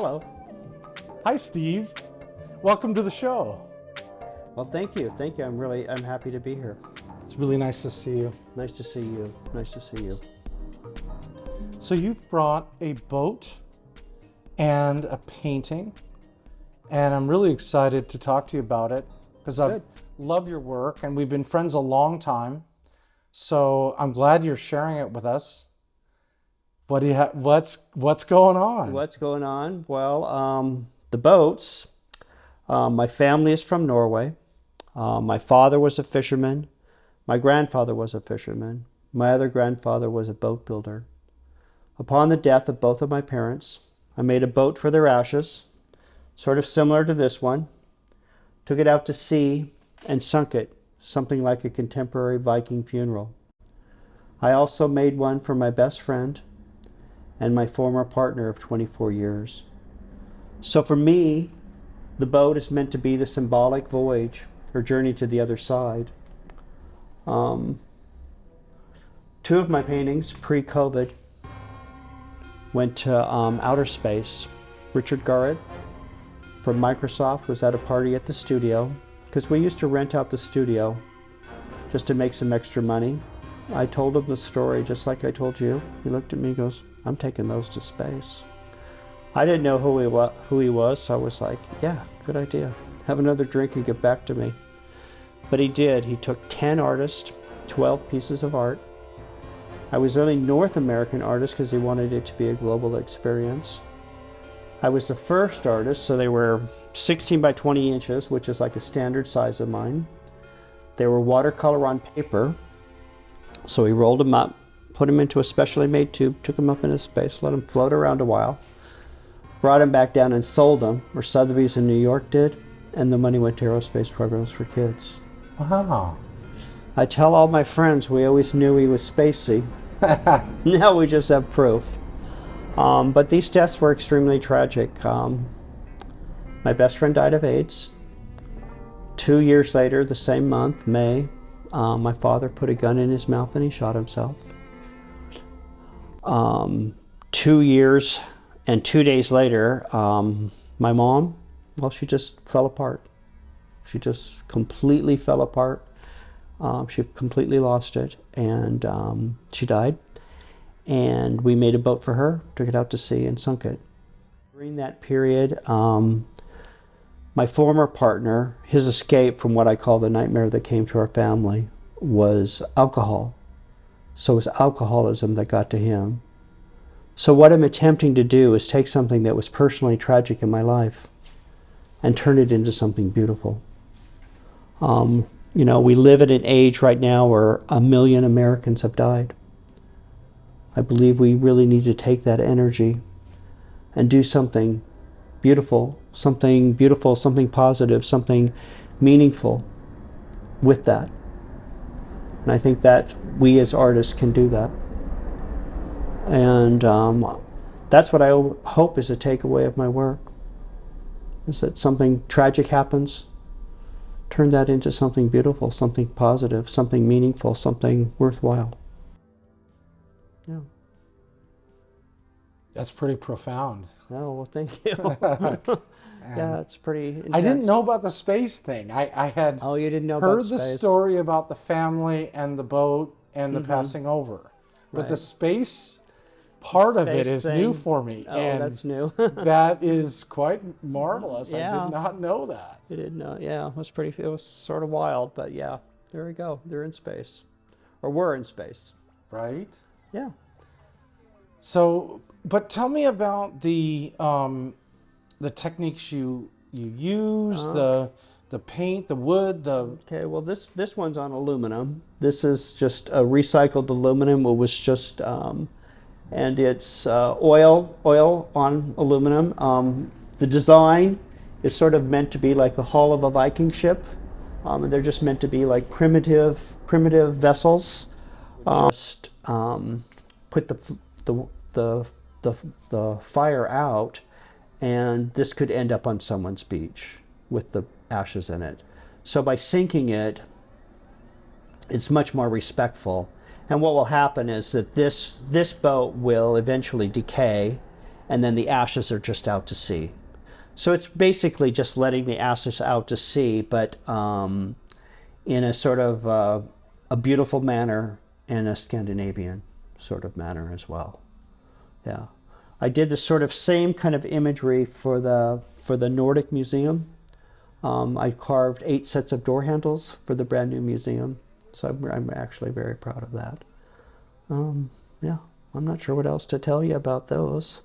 Hello. Hi, Steve. Welcome to the show. Well, thank you. Thank you. I'm happy to be here. It's really nice to see you. Nice to see you. Nice to see you. So you've brought a boat and a painting, and I'm really excited to talk to you about it because I love your work and we've been friends a long time. So I'm glad you're sharing it with us. What do you what's going on? What's going on? Well, the boats. My family is from Norway. My father was a fisherman. My grandfather was a fisherman. My other grandfather was a boat builder. Upon the death of both of my parents, I made a boat for their ashes, sort of similar to this one, took it out to sea and sunk it, something like a contemporary Viking funeral. I also made one for my best friend and my former partner of 24 years. So for me, the boat is meant to be the symbolic voyage or journey to the other side. Two of my paintings pre-COVID went to outer space. Richard Garrett from Microsoft was at a party at the studio because we used to rent out the studio just to make some extra money. I told him the story just like I told you. He looked at me and goes, "I'm taking those to space." I didn't know who he was, so I was like, yeah, good idea. Have another drink and get back to me. But he did. He took 10 artists, 12 pieces of art. I was the only North American artist because he wanted it to be a global experience. I was the first artist, so they were 16 by 20 inches, which is like a standard size of mine. They were watercolor on paper. So he rolled them up, put them into a specially made tube, took them up into space, let them float around a while, brought them back down and sold them, or Sotheby's in New York did, and the money went to aerospace programs for kids. Wow. I tell all my friends we always knew he was spacey. Now we just have proof. But these deaths were extremely tragic. My best friend died of AIDS. 2 years later, the same month, May, my father put a gun in his mouth and he shot himself. 2 years and 2 days later, my mom, well, she just fell apart. She just completely fell apart. She completely lost it, and she died. And we made a boat for her, took it out to sea, and sunk it. During that period, my former partner, his escape from what I call the nightmare that came to our family was alcohol. So it was alcoholism that got to him. So what I'm attempting to do is take something that was personally tragic in my life and turn it into something beautiful. You know, we live at an age right now where 1 million Americans have died. I believe we really need to take that energy and do something beautiful, something positive, something meaningful with that. And I think that we as artists can do that. And that's what I hope is a takeaway of my work, is that something tragic happens, turn that into something beautiful, something positive, something meaningful, something worthwhile. Yeah. That's pretty profound. Oh, well, thank you. Yeah, it's pretty intense. I didn't know about the space thing. I had Oh, you didn't know heard about the space? story about the family and the boat and the passing over. But the Right. space part of it Space is new thing. for me. Oh, and that's new. that is quite marvelous. Yeah. I did not know that. You didn't know? Yeah, it was sort of wild, but yeah, there we go. They're in space, or we're in space. Right? Yeah. So, but tell me about the techniques you use, the paint, the wood, the... Okay, well, this one's on aluminum. This is just a recycled aluminum. It was just, and it's oil on aluminum. The design is sort of meant to be like the hull of a Viking ship. And they're just meant to be like primitive vessels. Just put the fire out, and this could end up on someone's beach with the ashes in it. So by sinking it, it's much more respectful. And what will happen is that this boat will eventually decay and then the ashes are just out to sea. So it's basically just letting the ashes out to sea, but in a sort of a beautiful manner, in a Scandinavian sort of manner as well. Yeah, I did the sort of same kind of imagery for the Nordic Museum. I carved 8 sets of door handles for the brand new museum, so I'm actually very proud of that. Yeah, I'm not sure what else to tell you about those.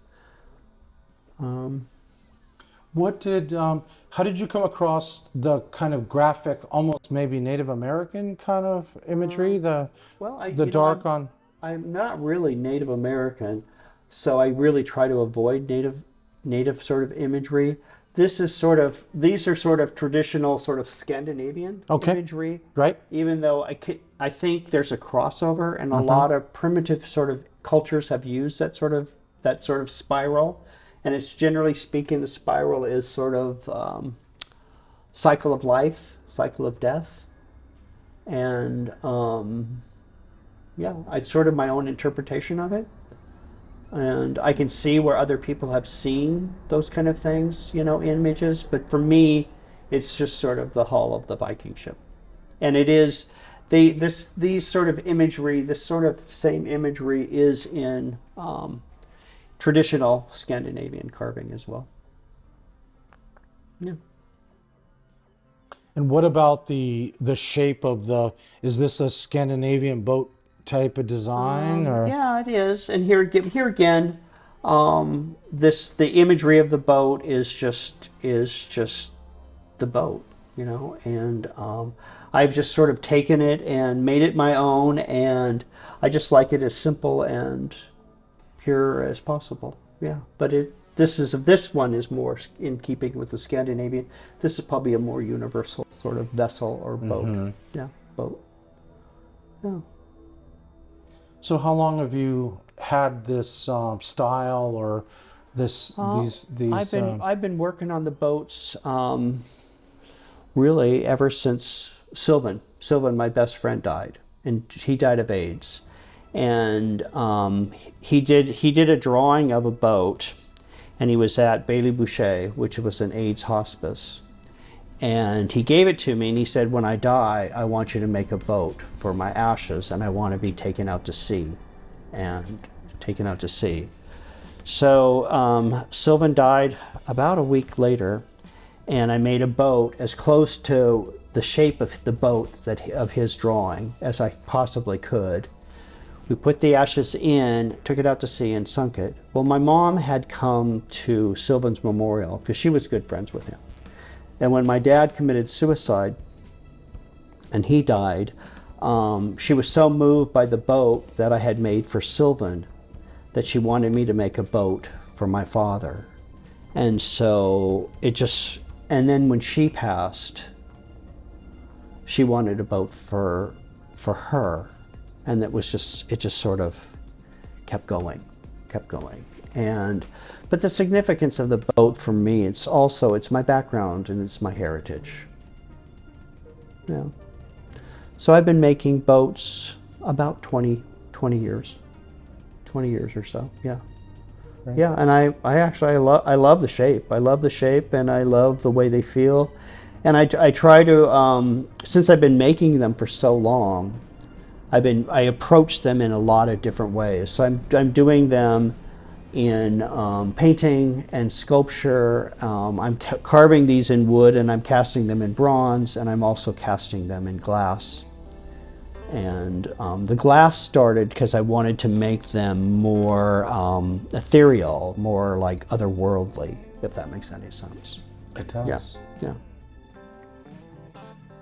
How did you come across the kind of graphic, almost maybe Native American kind of imagery? The dark on. I'm not really Native American, so I really try to avoid native sort of imagery. These are sort of traditional sort of Scandinavian imagery, right? Even though I think there's a crossover, and a lot of primitive sort of cultures have used that sort of spiral, and it's generally speaking, the spiral is sort of cycle of life, cycle of death, and yeah, it's sort of my own interpretation of it. And I can see where other people have seen those kind of things, images. But for me, it's just sort of the hull of the Viking ship. And it is, these sort of imagery, this sort of same imagery is in traditional Scandinavian carving as well. Yeah. And what about the shape of is this a Scandinavian boat type of design? Or? Yeah, it is. And here again, the imagery of the boat is just the boat, and I've just sort of taken it and made it my own, and I just like it as simple and pure as possible. Yeah, but this one is more in keeping with the Scandinavian. This is probably a more universal sort of vessel or boat. Mm-hmm. Yeah, boat. Yeah. So how long have you had this style or these? I've been working on the boats really ever since Sylvan, my best friend, died, and he died of AIDS, and he did a drawing of a boat, and he was at Bailey Boucher, which was an AIDS hospice. And he gave it to me, and he said, when I die, I want you to make a boat for my ashes, and I want to be taken out to sea. So Sylvan died about a week later, and I made a boat as close to the shape of the boat of his drawing as I possibly could. We put the ashes in, took it out to sea, and sunk it. Well, my mom had come to Sylvan's memorial because she was good friends with him. And when my dad committed suicide and he died, she was so moved by the boat that I had made for Sylvan that she wanted me to make a boat for my father. And so and then when she passed, she wanted a boat for her. And it just sort of kept going. But the significance of the boat for me, it's my background and it's my heritage. Yeah. So I've been making boats about 20 years. 20 years or so, yeah. Right. Yeah, and I love the shape. I love the shape, and I love the way they feel. And I try to, since I've been making them for so long, I approach them in a lot of different ways. So I'm doing them in painting and sculpture. I'm carving these in wood, and I'm casting them in bronze, and I'm also casting them in glass. And the glass started because I wanted to make them more ethereal, more like otherworldly, if that makes any sense. It does. Yeah.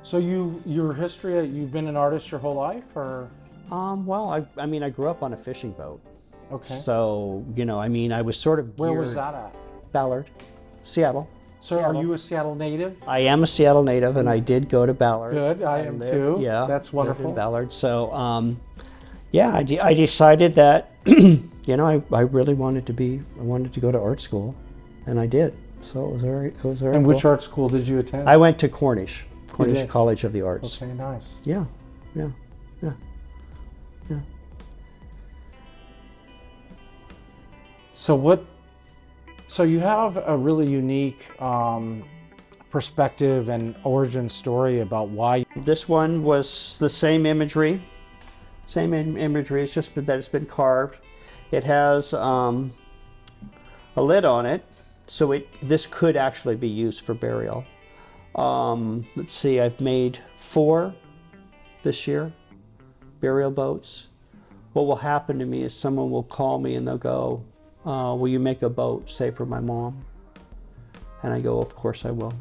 So your history, you've been an artist your whole life, or? Well, I grew up on a fishing boat. Okay. So, I was sort of Where was that at? Ballard, Seattle. So Seattle. Are you a Seattle native? I am a Seattle native, and I did go to Ballard. Good, I am too. Yeah. That's wonderful. In Ballard. So, I decided that, I really wanted to go to art school, and I did. So it was very And cool. which art school did you attend? I went to Cornish College of the Arts. Okay, nice. Yeah. So what So you have a really unique perspective and origin story about why. This one was the same imagery. It's just that it's been carved. It has a lid on it, so this could actually be used for burial. Let's see, I've made 4 this year, burial boats. What will happen to me is someone will call me and they'll go, will you make a boat, say for my mom? And I go, of course I will.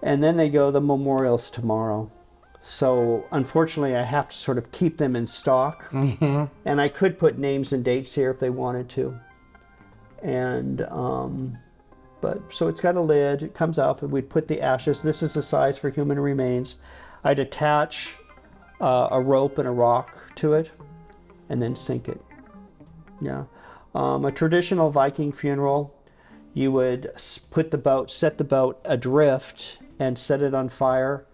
And then they go, the memorial's tomorrow. So unfortunately I have to sort of keep them in stock. And I could put names and dates here if they wanted to. And, but so it's got a lid, it comes off, and we'd put the ashes. This is the size for human remains. I'd attach a rope and a rock to it and then sink it. Yeah. A traditional Viking funeral, you would put the boat, set the boat adrift and set it on fire.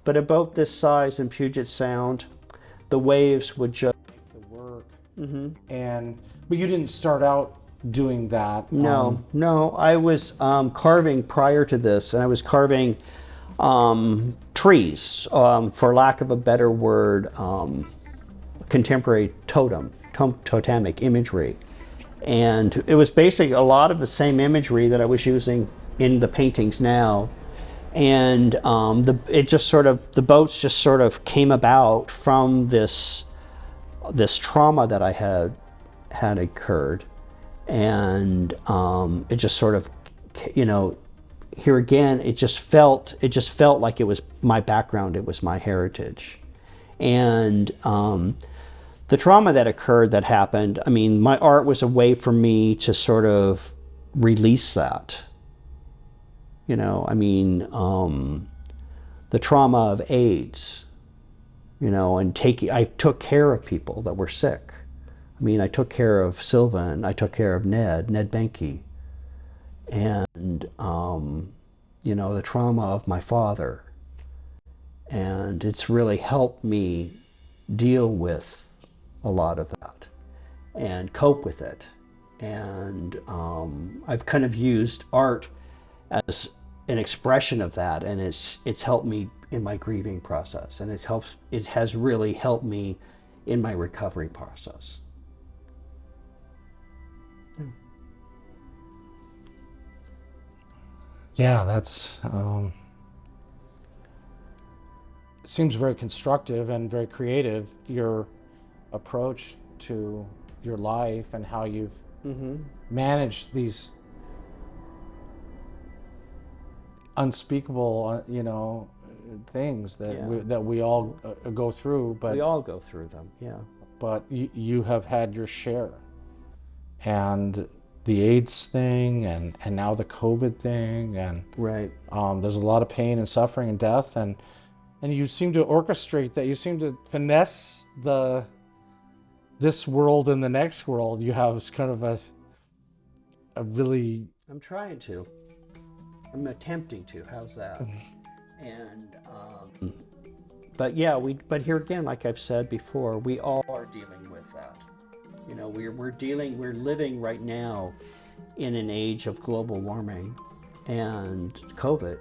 But a boat this size in Puget Sound, the waves would just The work. But you didn't start out doing that. No. I was carving prior to this, and I was carving trees, for lack of a better word, contemporary totemic imagery. And it was basically a lot of the same imagery that I was using in the paintings now. And the boats just sort of came about from this trauma that I had occurred. And it just sort of, here again, it just felt like it was my background, it was my heritage. And the trauma that happened, I mean, my art was a way for me to sort of release that. The trauma of AIDS, and I took care of people that were sick. I mean, I took care of Sylvan, I took care of Ned Benke, and, the trauma of my father. And it's really helped me deal with a lot of that and cope with it. And I've kind of used art as an expression of that, and it's helped me in my grieving process, and it has really helped me in my recovery process. Yeah, that's it seems very constructive and very creative, your approach to your life and how you've managed these unspeakable, things that we all go through. But we all go through them, yeah. But you have had your share, and the AIDS thing, and now the COVID thing, and right. There's a lot of pain and suffering and death, and you seem to orchestrate that. You seem to finesse this world and the next world. You have kind of a really. I'm trying to. I'm attempting to. How's that? And but yeah, but here again, like I've said before, we all are dealing with that. We're living right now in an age of global warming and COVID.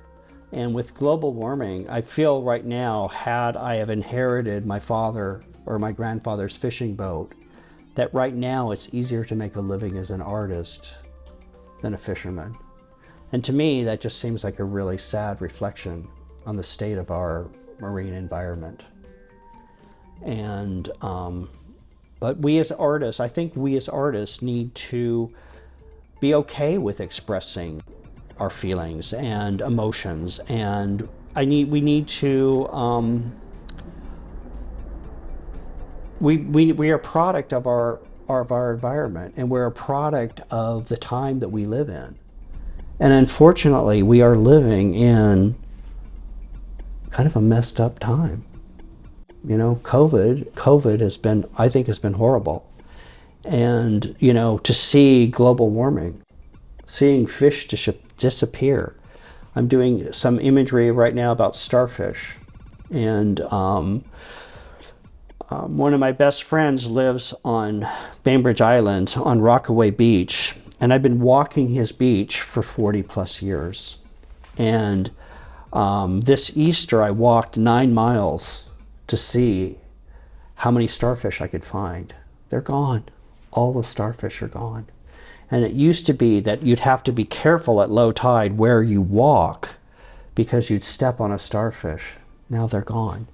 And with global warming, I feel right now, had I have inherited my father or my grandfather's fishing boat, that right now it's easier to make a living as an artist than a fisherman. And to me, that just seems like a really sad reflection on the state of our marine environment. And but I think we as artists need to be okay with expressing our feelings and emotions, and we need to we are a product of our environment, and we're a product of the time that we live in. And unfortunately, we are living in kind of a messed up time. COVID has been horrible. And, to see global warming, seeing fish disappear. I'm doing some imagery right now about starfish. And one of my best friends lives on Bainbridge Island on Rockaway Beach. and I've been walking his beach for 40 plus years. And this Easter, I walked 9 miles to see how many starfish I could find. They're gone. All the starfish are gone. And it used to be that you'd have to be careful at low tide where you walk because you'd step on a starfish. Now they're gone.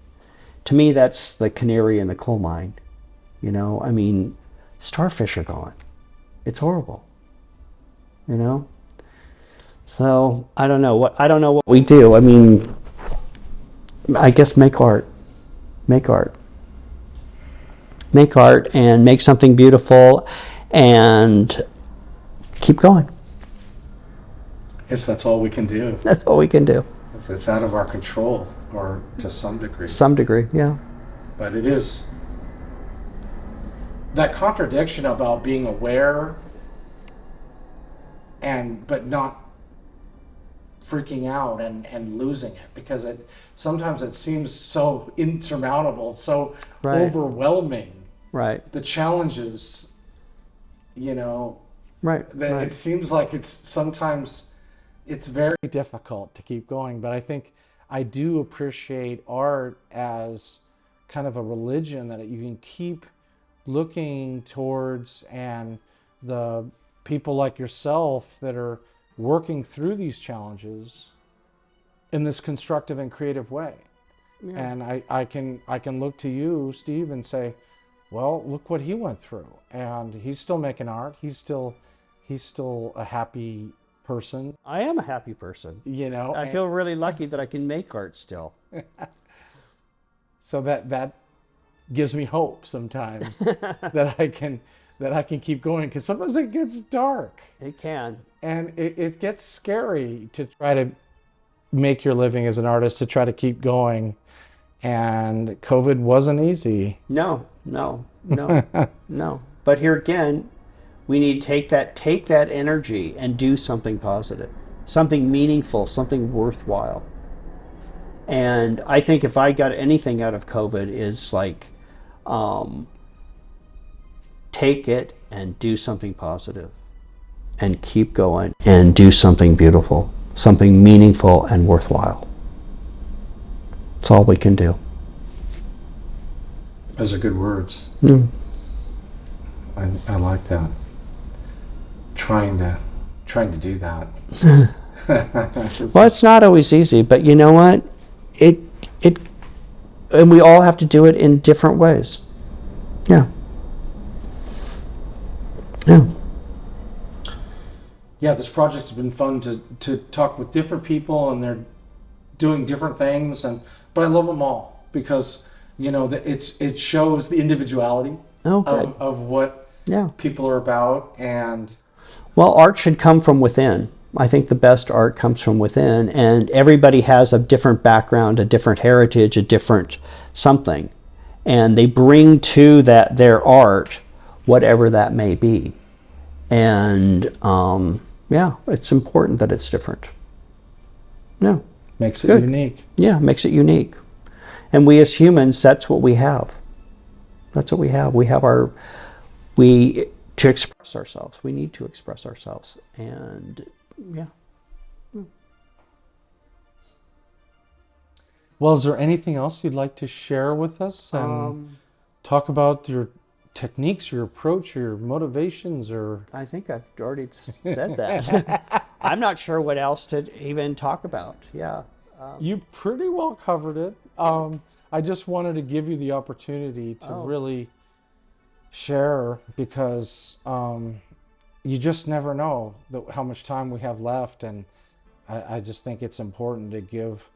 To me, that's the canary in the coal mine. You know, I mean, starfish are gone. It's horrible. You know? So I don't know what we do. I mean, I guess make art. Make art. Make art and make something beautiful and keep going. I guess that's all we can do. That's all we can do. It's out of our control, or to some degree. Some degree, yeah. But it is that contradiction about being aware but not freaking out and losing it, because sometimes it seems so insurmountable, so overwhelming. Right. The challenges, you know, that right. It seems like sometimes it's very difficult to keep going. But I think I do appreciate art as kind of a religion that you can keep looking towards, and the people like yourself that are working through these challenges in this constructive and creative way. Yeah. And I can look to you, Steve, and say, well, look what he went through, and he's still making art. He's still a happy person. I am a happy person. You know, I feel really lucky that I can make art still. So that gives me hope sometimes that I can keep going, because sometimes it gets dark. It can. And it gets scary to try to make your living as an artist, to try to keep going. And COVID wasn't easy. No. But here again, we need to take that energy and do something positive, something meaningful, something worthwhile. And I think if I got anything out of COVID is like, take it and do something positive and keep going and do something beautiful, something meaningful and worthwhile. That's all we can do. Those are good words. Mm. I like that. Trying to do that. Well, it's not always easy, but you know what? And we all have to do it in different ways. Yeah. Yeah, this project's been fun to talk with different people, and they're doing different things, but I love them all, because you know that it shows the individuality of what people are about. And well, art should come from within. I think the best art comes from within, and everybody has a different background, a different heritage, a different something, and they bring to their art whatever that may be. And it's important that it's different. Yeah, makes it unique. Yeah, makes it unique. And we as humans, that's what we have. That's what we have. We have to express ourselves. We need to express ourselves. And yeah. Well, is there anything else you'd like to share with us and talk about your techniques, your approach, your motivations, or? I think I've already said that. I'm not sure what else to even talk about. Yeah. You pretty well covered it. I just wanted to give you the opportunity to really share, because you just never know how much time we have left, and I just think it's important to give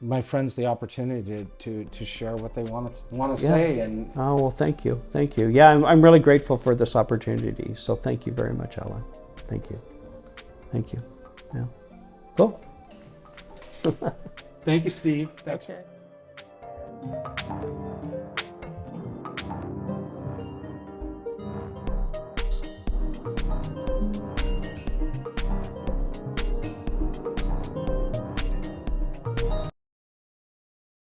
my friends the opportunity to share what they want to say. And well, thank you. Yeah, I'm really grateful for this opportunity. So thank you very much, Alan. Thank you. Yeah. Cool. Thank you, Steve. Okay.